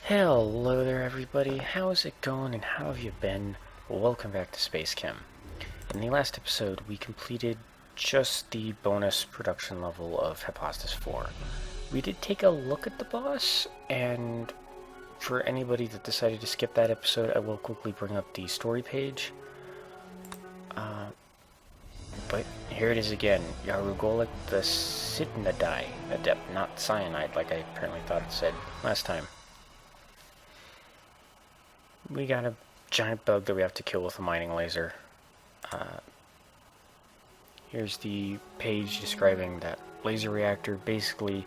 Hello there everybody, how's it going and how have you been? Welcome back to SpaceChem. In the last episode we completed just the bonus production level of Hypostasis 4. We did take a look at the boss, and for anybody that decided to skip that episode, I will quickly bring up the story page. But here it is again, Yarugolik the Sidnadai Adept, not Cyanide like I apparently thought it said last time. We got a giant bug that we have to kill with a mining laser. Here's the page describing that laser reactor. Basically,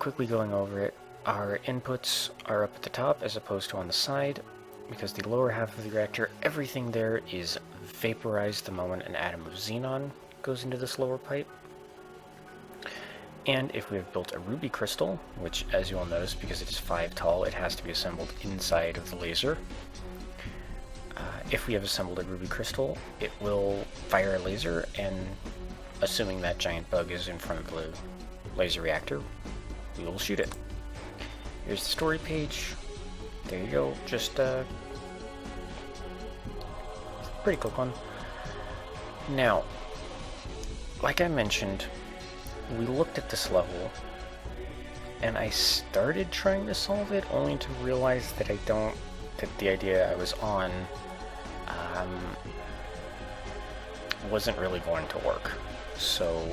quickly going over it, our inputs are up at the top as opposed to on the side, because the lower half of the reactor, everything there is vaporized the moment an atom of xenon goes into this lower pipe. And if we have built a ruby crystal, which as you will notice, because it is 5 tall, it has to be assembled inside of the laser. If we have assembled a ruby crystal, it will fire a laser, and assuming that giant bug is in front of the laser reactor, we will shoot it. Here's the story page. There you go, just pretty quick one. Now, like I mentioned, we looked at this level, and I started trying to solve it, only to realize that that the idea I was on wasn't really going to work. So,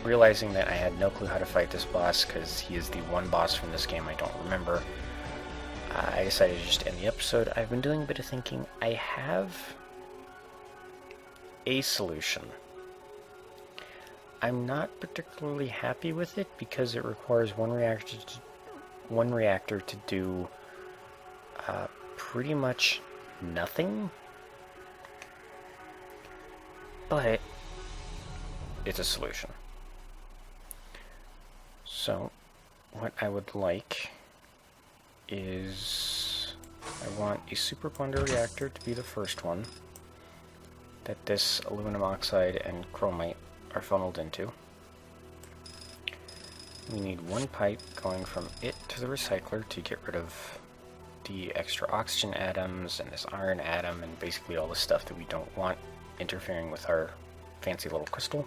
realizing that I had no clue how to fight this boss, because he is the one boss from this game I don't remember, I decided to just end the episode. I've been doing a bit of thinking. I have a solution. I'm not particularly happy with it because it requires one reactor to do pretty much nothing, but it's a solution. So what I would like is, I want a superponder reactor to be the first one that this aluminum oxide and chromite are funneled into. We need one pipe going from it to the recycler to get rid of the extra oxygen atoms and this iron atom and basically all the stuff that we don't want interfering with our fancy little crystal.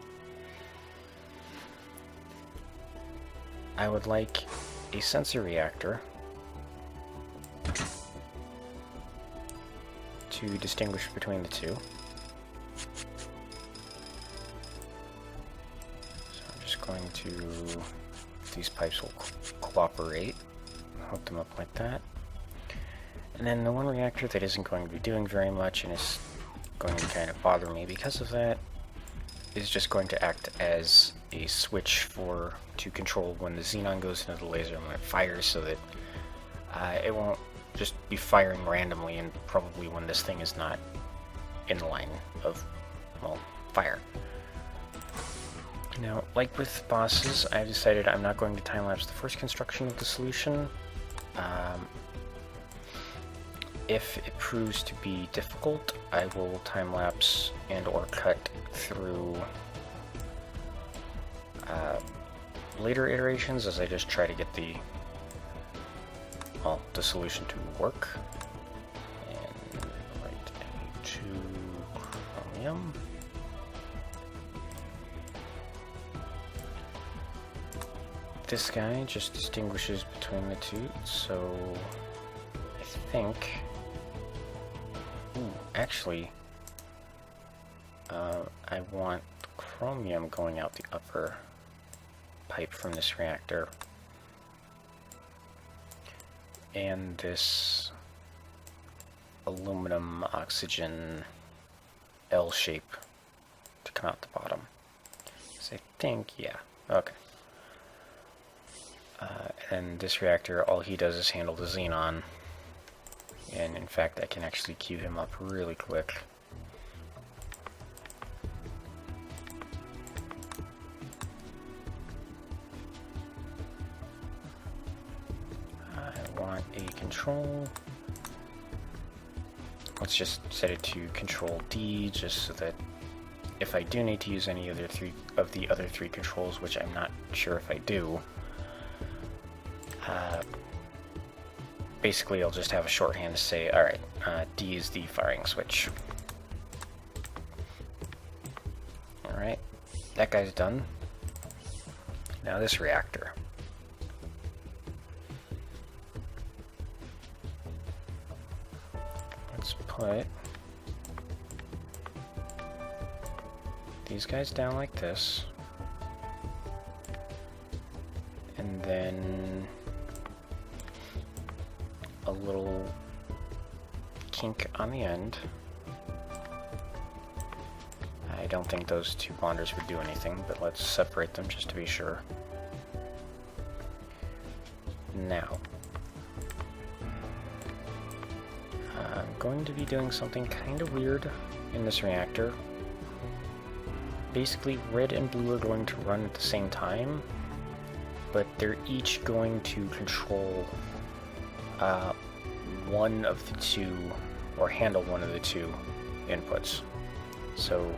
I would like a sensor reactor to distinguish between the two. Going to, these pipes will cooperate, hook them up like that. And then the one reactor that isn't going to be doing very much and is going to kind of bother me because of that is just going to act as a switch to control when the xenon goes into the laser and when it fires, so that it won't just be firing randomly and probably when this thing is not in the line of, well, fire. Now, like with bosses, I've decided I'm not going to time-lapse the first construction of the solution. If it proves to be difficult, I will time-lapse and or cut through later iterations as I just try to get the solution to work. And write A2 chromium. This guy just distinguishes between the two, so I think... Ooh, actually, I want chromium going out the upper pipe from this reactor, and this aluminum oxygen L shape to come out the bottom. So I think, yeah, okay. And this reactor, all he does is handle the xenon, and in fact I can actually queue him up really quick. I want a control. Let's just set it to control D, just so that if I do need to use any of the other three controls, which I'm not sure if I do, basically I'll just have a shorthand to say, alright, D is the firing switch. Alright, that guy's done. Now this reactor. Let's put these guys down like this. And then a little kink on the end. I don't think those two bonders would do anything, but let's separate them just to be sure. Now, I'm going to be doing something kind of weird in this reactor. Basically, red and blue are going to run at the same time, but they're each going to control one of the two, or handle one of the two inputs. So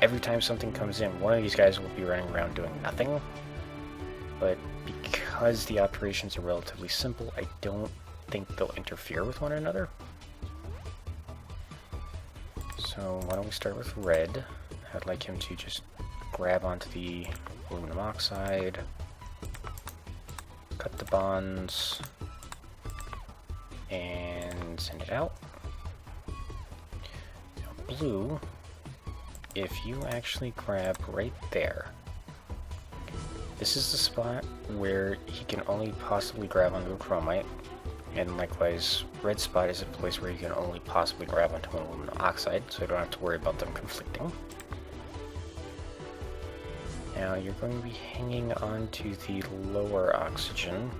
every time something comes in, one of these guys will be running around doing nothing, but because the operations are relatively simple, I don't think they'll interfere with one another. So why don't we start with red? I'd like him to just grab onto the aluminum oxide, cut the bonds, and send it out. Now blue, if you actually grab right there, this is the spot where he can only possibly grab onto a chromite, and likewise, red spot is a place where you can only possibly grab onto an aluminum oxide, so you don't have to worry about them conflicting. Now you're going to be hanging on to the lower oxygen.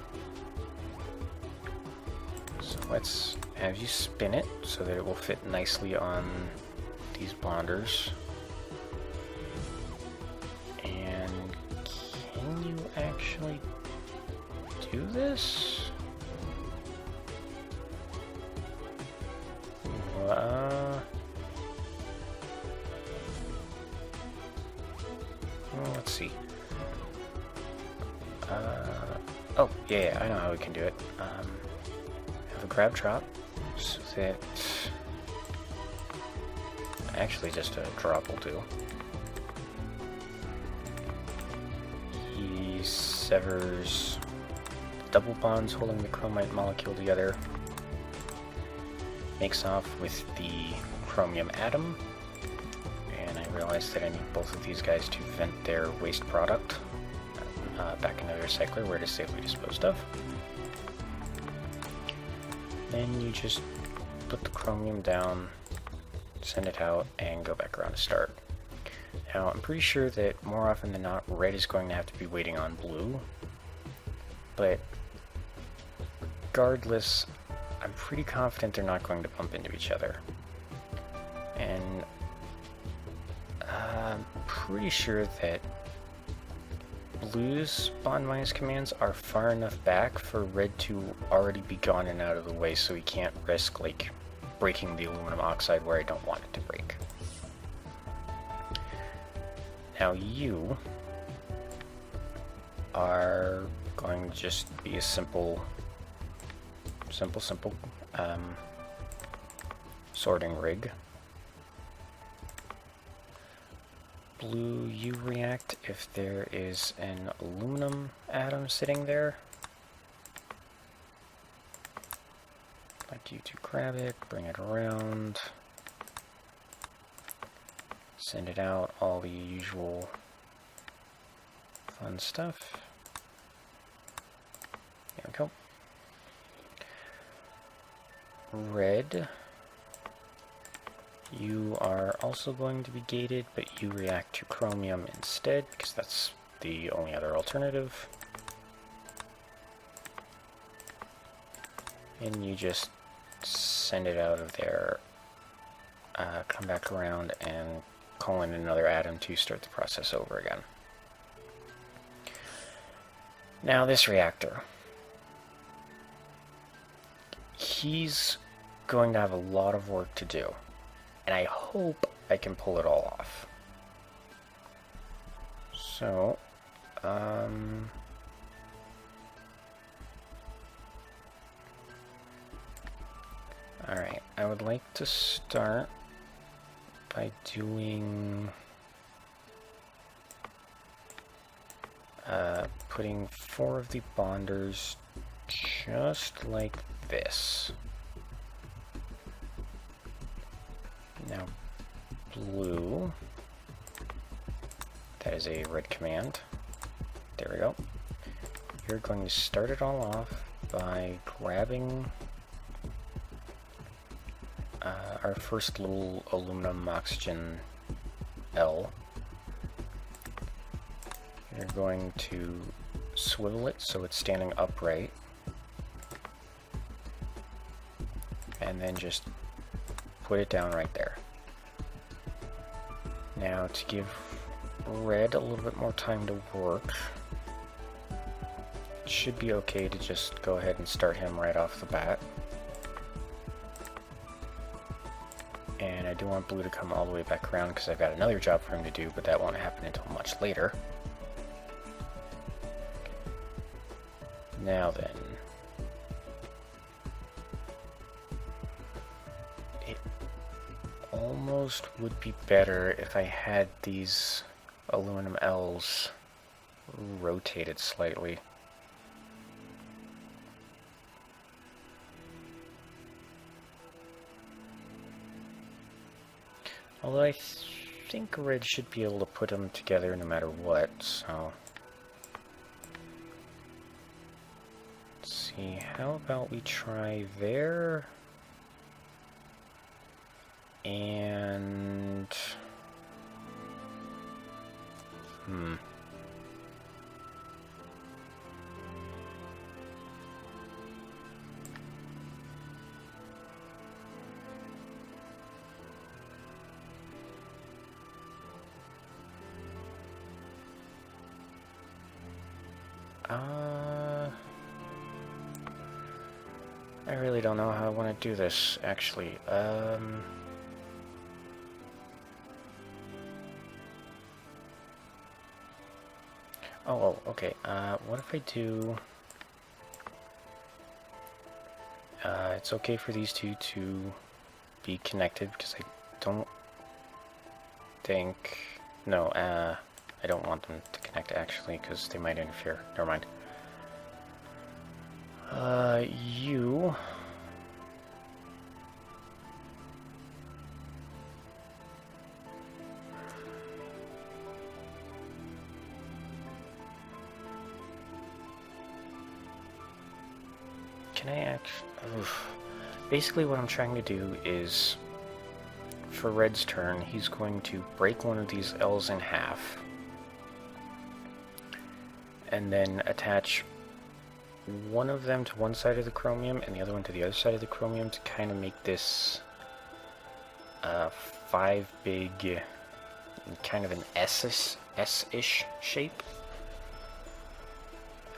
So let's have you spin it so that it will fit nicely on these bonders. And can you actually do this? Well, let's see. Oh, yeah, I know how we can do it. Have a grab drop, so that actually just a drop will do. He severs the double bonds holding the chromite molecule together, makes off with the chromium atom, and I realized that I need both of these guys to vent their waste product back into the recycler where it is safely disposed of. Then you just put the chromium down, send it out, and go back around to start. Now, I'm pretty sure that more often than not, red is going to have to be waiting on blue, but regardless, I'm pretty confident they're not going to bump into each other. And I'm pretty sure that blue's bond minus commands are far enough back for red to already be gone and out of the way, so he can't risk, like, breaking the aluminum oxide where I don't want it to break. Now you are going to just be a simple sorting rig. Blue, you react if there is an aluminum atom sitting there. I'd like you to grab it, bring it around, send it out, all the usual fun stuff. There we go. Red, you are also going to be gated, but you react to chromium instead, because that's the only other alternative. And you just send it out of there, come back around, and call in another atom to start the process over again. Now this reactor. He's going to have a lot of work to do, and I hope I can pull it all off. So, would like to start by doing putting 4 of the bonders just like this. Now blue, that is a red command. There we go. You're going to start it all off by grabbing our first little aluminum oxygen L. You're going to swivel it so it's standing upright, and then just put it down right there. Now, to give red a little bit more time to work, it should be okay to just go ahead and start him right off the bat. And I do want blue to come all the way back around because I've got another job for him to do, but that won't happen until much later. Now then, it almost would be better if I had these aluminum L's rotated slightly. Although I think red should be able to put them together no matter what, so... Let's see, how about we try there? And... I really don't know how I want to do this, actually. Oh, okay. What if I do... it's okay for these two to be connected, because I don't think... No, I don't want them to connect, actually, because they might interfere. Never mind. You... Can I actually... Basically what I'm trying to do is, for Red's turn, he's going to break one of these L's in half, and then attach one of them to one side of the chromium and the other one to the other side of the chromium to kind of make this 5 big, kind of an S-ish shape.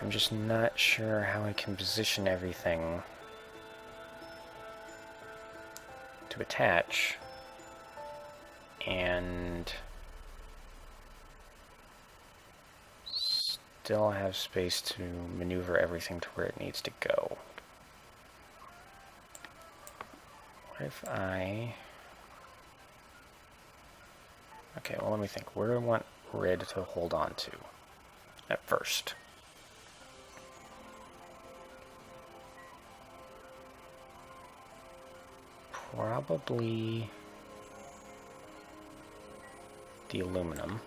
I'm just not sure how I can position everything to attach and still have space to maneuver everything to where it needs to go. What if I... Okay, well, let me think. Where do I want red to hold on to at first? Probably the aluminum.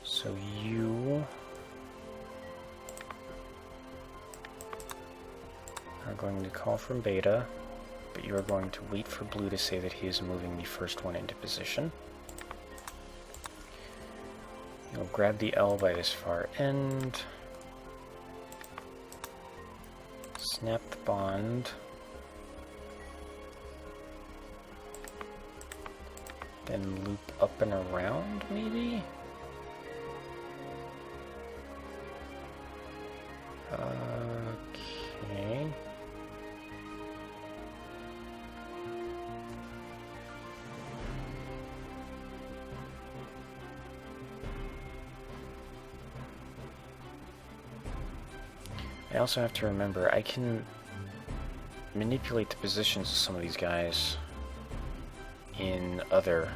So you are going to call from beta, but you are going to wait for blue to say that he is moving the first one into position. You'll grab the L by this far end, snap the bond, then loop up and around, maybe? Okay. I also have to remember, I can manipulate the positions of some of these guys in other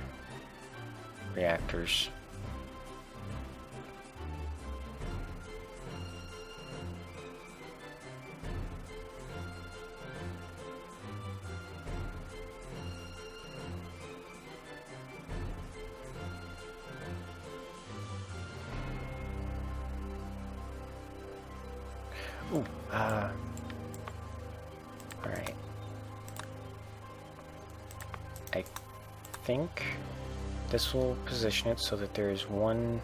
reactors. Ooh, alright. I think this will position it so that there is one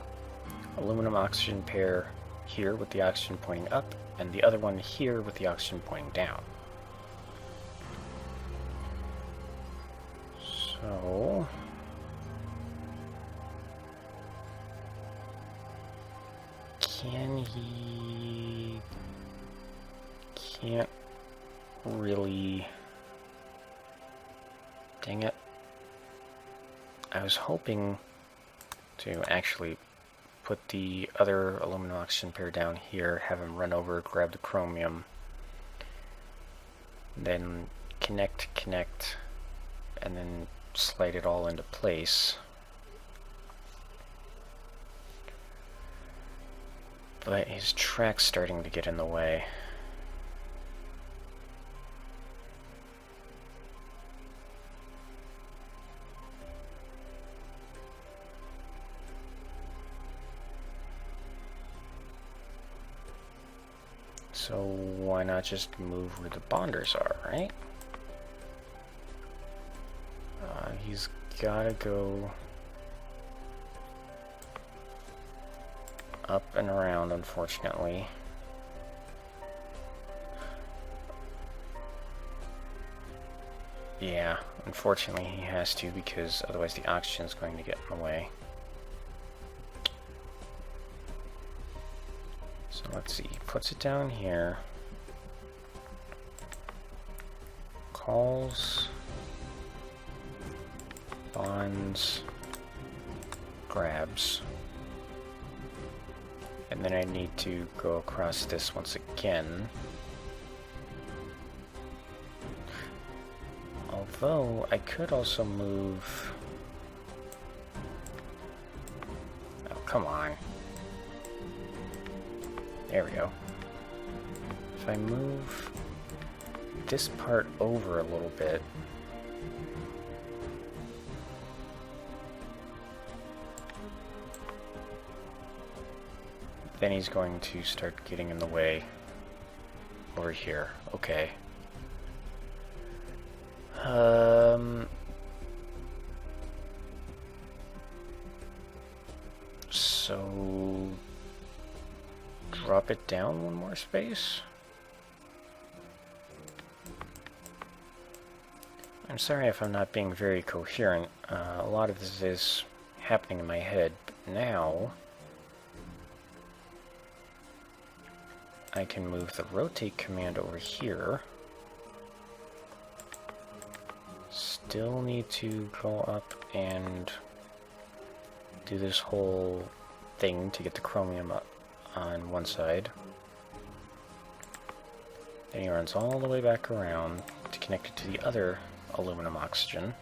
aluminum oxygen pair here with the oxygen pointing up, and the other one here with the oxygen pointing down. So... can he... can't really... dang it. I was hoping to actually put the other aluminum oxygen pair down here, have him run over, grab the chromium, then connect, and then slide it all into place. But his track's starting to get in the way. So why not just move where the bonders are, right? He's gotta go up and around, unfortunately. Yeah, unfortunately he has to, because otherwise the oxygen's going to get in the way. So let's see, he puts it down here. Calls. Bonds. Grabs. And then I need to go across this once again. Although, I could also move... oh, come on. There we go. If I move this part over a little bit... then he's going to start getting in the way over here. Okay. So drop it down one more space. I'm sorry if I'm not being very coherent. A lot of this is happening in my head, but now I can move the rotate command over here. Still need to go up and do this whole thing to get the chromium up on one side. Then he runs all the way back around to connect it to the other aluminum oxygen.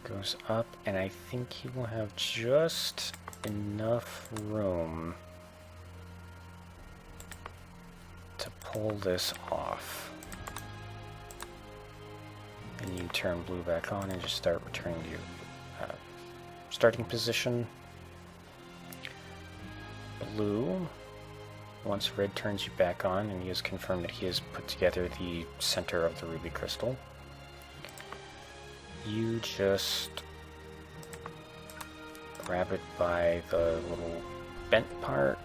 Goes up, and I think he will have just enough room to pull this off. And you turn blue back on and just start returning to your starting position. Blue, once red turns you back on, and he has confirmed that he has put together the center of the ruby crystal. You just grab it by the little bent part,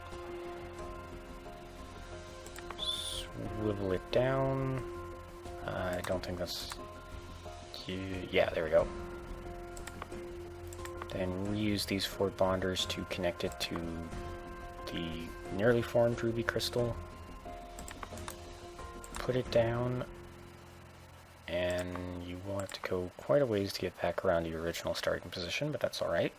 swivel it down. I don't think that's... yeah, there we go. Then reuse these 4 bonders to connect it to the nearly formed ruby crystal. Put it down. and you will have to go quite a ways to get back around to your original starting position, but that's alright.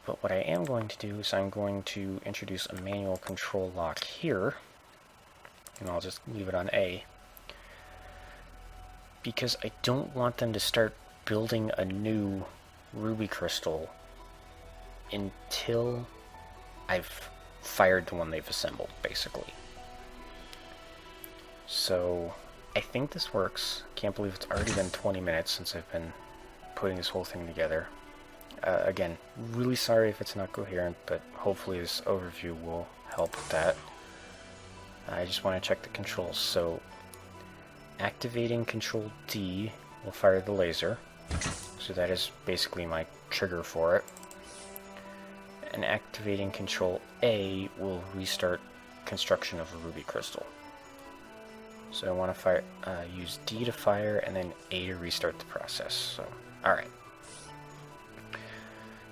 But what I am going to do is I'm going to introduce a manual control lock here, and I'll just leave it on A, because I don't want them to start building a new ruby crystal until I've fired the one they've assembled, basically. So I think this works. Can't believe it's already been 20 minutes since I've been putting this whole thing together. Again, really sorry if it's not coherent, but hopefully this overview will help with that. I just want to check the controls. So activating Control D will fire the laser. So that is basically my trigger for it. And activating Control A will restart construction of a ruby crystal. So I want to use D to fire and then A to restart the process. So, alright.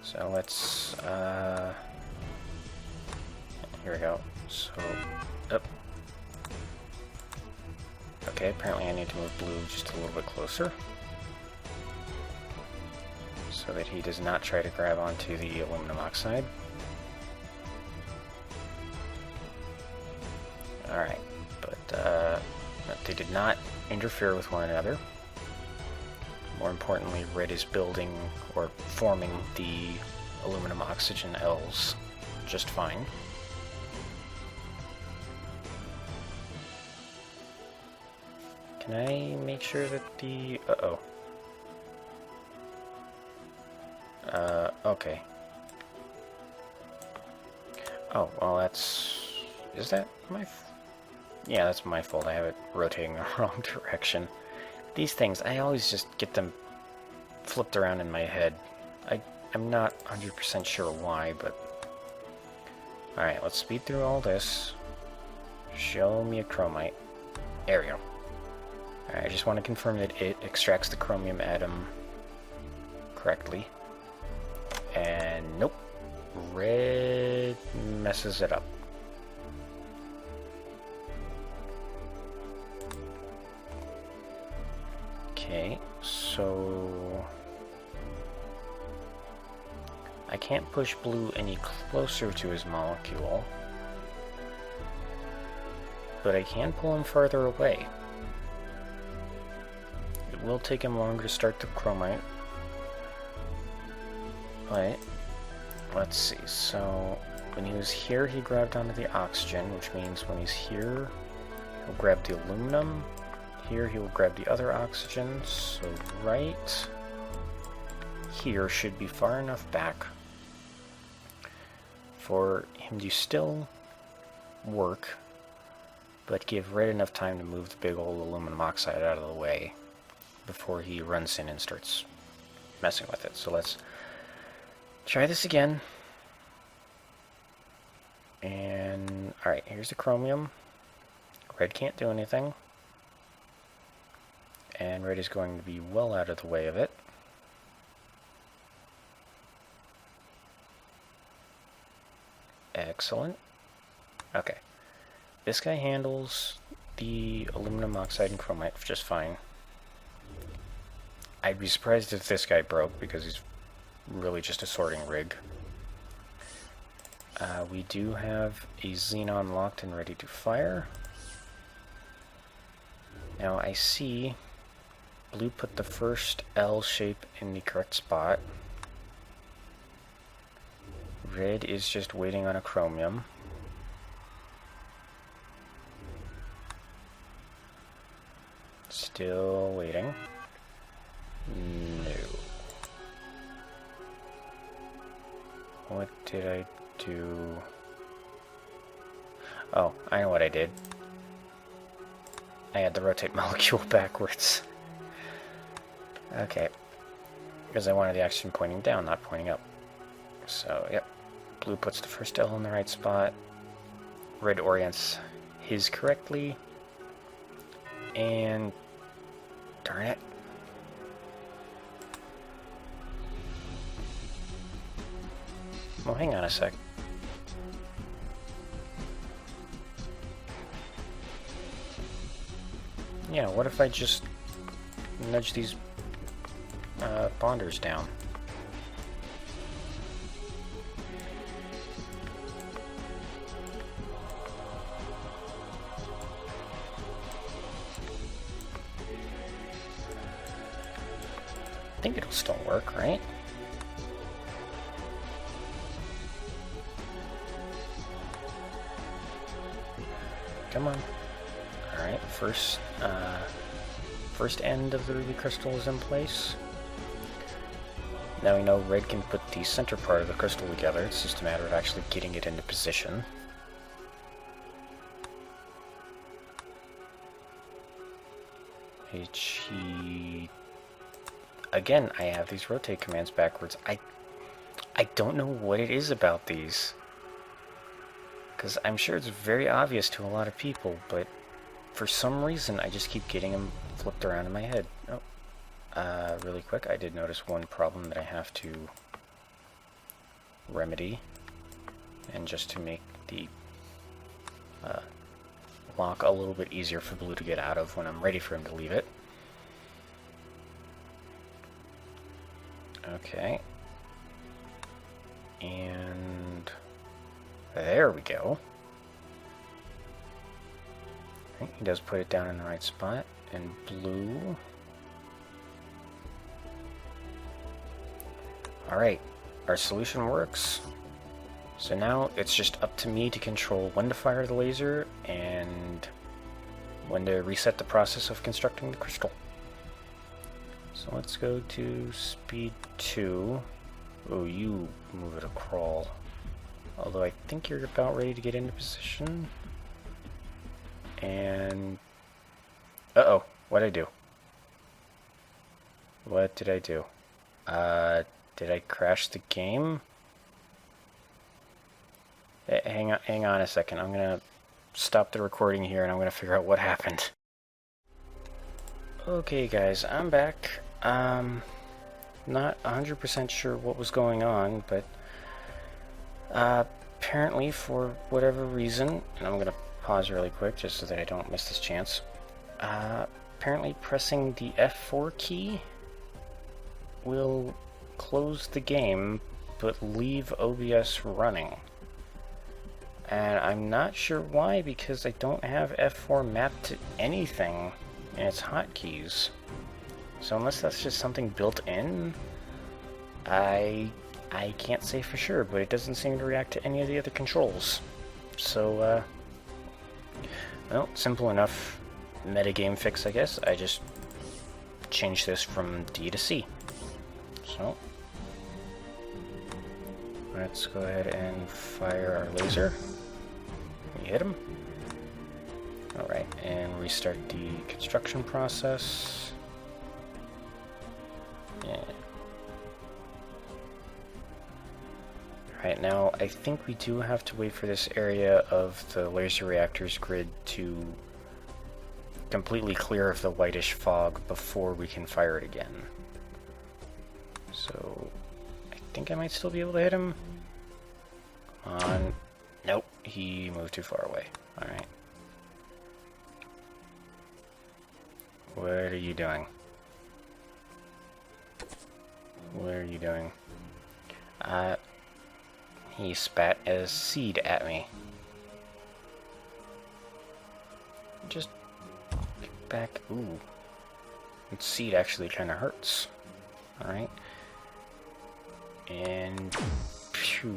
So let's, here we go. So, up. Okay, apparently I need to move blue just a little bit closer, so that he does not try to grab onto the aluminum oxide. Alright, but they did not interfere with one another. More importantly, red is building or forming the aluminum oxygen Ls just fine. Can I make sure that the... okay. Oh, well that's... Is that my... Yeah, that's my fault. I have it rotating the wrong direction. These things, I always just get them flipped around in my head. I'm not 100% sure why, but... Alright, let's speed through all this. Show me a chromite. There we go. Alright, I just want to confirm that it extracts the chromium atom correctly. And nope. Red messes it up. Okay, so I can't push blue any closer to his molecule, but I can pull him farther away. It will take him longer to start the chromite, but let's see. So when he was here, he grabbed onto the oxygen, which means when he's here, he'll grab the aluminum. Here he will grab the other oxygen, so right here should be far enough back for him to still work, but give red enough time to move the big old aluminum oxide out of the way before he runs in and starts messing with it. So let's try this again. And alright, here's the chromium. Red can't do anything. And red is going to be well out of the way of it. Excellent. Okay. This guy handles the aluminum oxide and chromite just fine. I'd be surprised if this guy broke, because he's really just a sorting rig. We do have a xenon locked and ready to fire. Now I see blue put the first L shape in the correct spot. Red is just waiting on a chromium. Still waiting. No. What did I do? Oh, I know what I did. I had the rotate molecule backwards. Okay. Because I wanted the oxygen pointing down, not pointing up. So, yep. Blue puts the first L in the right spot. Red orients his correctly. And... darn it. Well, hang on a sec. Yeah, what if I just nudge these bonders down? I think it'll still work, right? Come on. Alright, first end of the ruby crystal is in place. Now we know red can put the center part of the crystal together. It's just a matter of actually getting it into position. Again, I have these rotate commands backwards. I don't know what it is about these. Because I'm sure it's very obvious to a lot of people, but for some reason I just keep getting them flipped around in my head. Oh, really quick, I did notice one problem that I have to remedy. And just to make the lock a little bit easier for Blue to get out of when I'm ready for him to leave it. Okay. And there we go. Okay, he does put it down in the right spot. And Blue. Alright, our solution works. So now it's just up to me to control when to fire the laser and when to reset the process of constructing the crystal. So let's go to speed 2. Oh, you move it a crawl. Although I think you're about ready to get into position. And... uh-oh, what'd I do? What did I do? Did I crash the game? Hang on a second. I'm gonna stop the recording here and I'm gonna figure out what happened. Okay guys, I'm back. Not 100% sure what was going on, but apparently for whatever reason, and I'm gonna pause really quick just so that I don't miss this chance. Apparently pressing the F4 key will close the game, but leave OBS running. And I'm not sure why, because I don't have F4 mapped to anything in its hotkeys. So unless that's just something built in, I can't say for sure, but it doesn't seem to react to any of the other controls. So, well, simple enough metagame fix, I guess. I just changed this from D to C. So, let's go ahead and fire our laser. We hit him. Alright, and restart the construction process. Yeah. Alright, now I think we do have to wait for this area of the laser reactor's grid to completely clear of the whitish fog before we can fire it again. So, I think I might still be able to hit him. Come on. Nope, he moved too far away. Alright. What are you doing? What are you doing? He spat a seed at me. Just get back. Ooh. That seed actually kind of hurts. Alright. And... phew.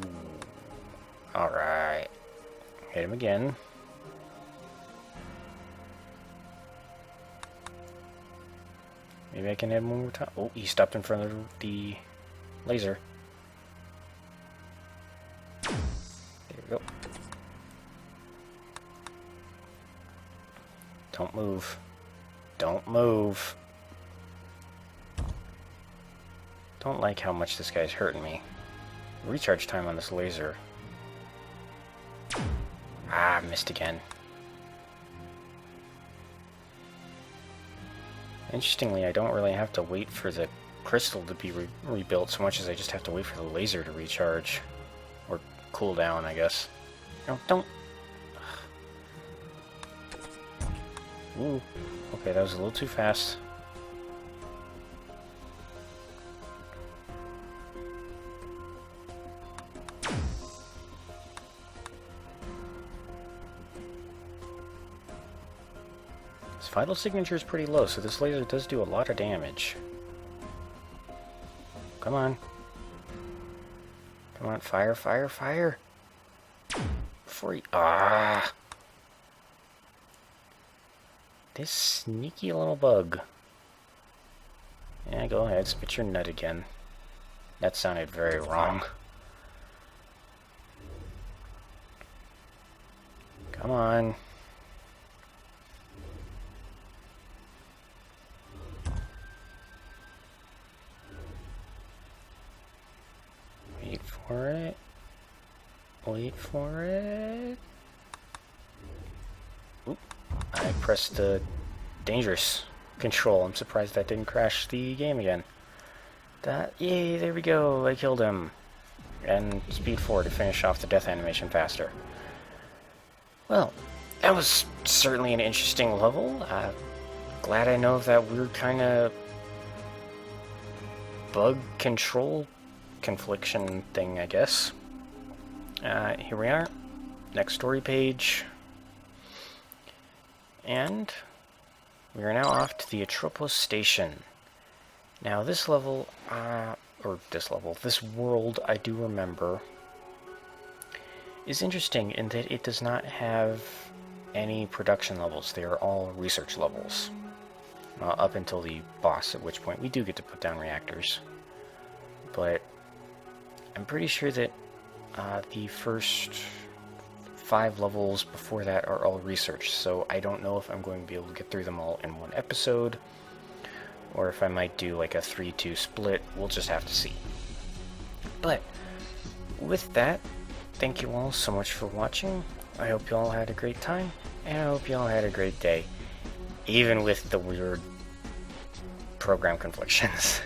Alright. Hit him again. Maybe I can hit him one more time. Oh, he stopped in front of the laser. There we go. Don't move. Don't move. Don't like how much this guy's hurting me. Recharge time on this laser. Ah, missed again. Interestingly, I don't really have to wait for the crystal to be rebuilt so much as I just have to wait for the laser to recharge. Or cool down, I guess. No, don't. Ooh. Okay, that was a little too fast. His vital signature is pretty low, so this laser does do a lot of damage. Come on. Come on, fire, fire, fire! Before he... Ah! This sneaky little bug. Yeah, go ahead, spit your nut again. That sounded very wrong. Come on. Wait for it. Wait for it. Oop. I pressed the dangerous control. I'm surprised that didn't crash the game again. Yay, there we go. I killed him. And speed 4 to finish off the death animation faster. Well, that was certainly an interesting level. Glad I know that weird kind of bug control confliction thing, I guess. Here we are. Next story page. And we are now off to the Atropos station. Now this level, this world, I do remember, is interesting in that it does not have any production levels. They are all research levels. Up until the boss, at which point we do get to put down reactors. But I'm pretty sure that the first 5 levels before that are all research, so I don't know if I'm going to be able to get through them all in one episode, or if I might do like a 3-2 split. We'll just have to see. But with that, thank you all so much for watching. I hope you all had a great time, and I hope you all had a great day, even with the weird program conflictions.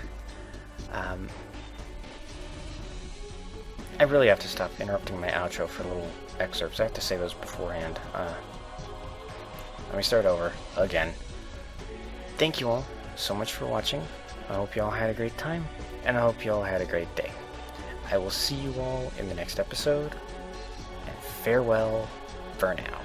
I really have to stop interrupting my outro for little excerpts. I have to say those beforehand. Let me start over again. Thank you all so much for watching. I hope you all had a great time, and I hope you all had a great day. I will see you all in the next episode, and farewell for now.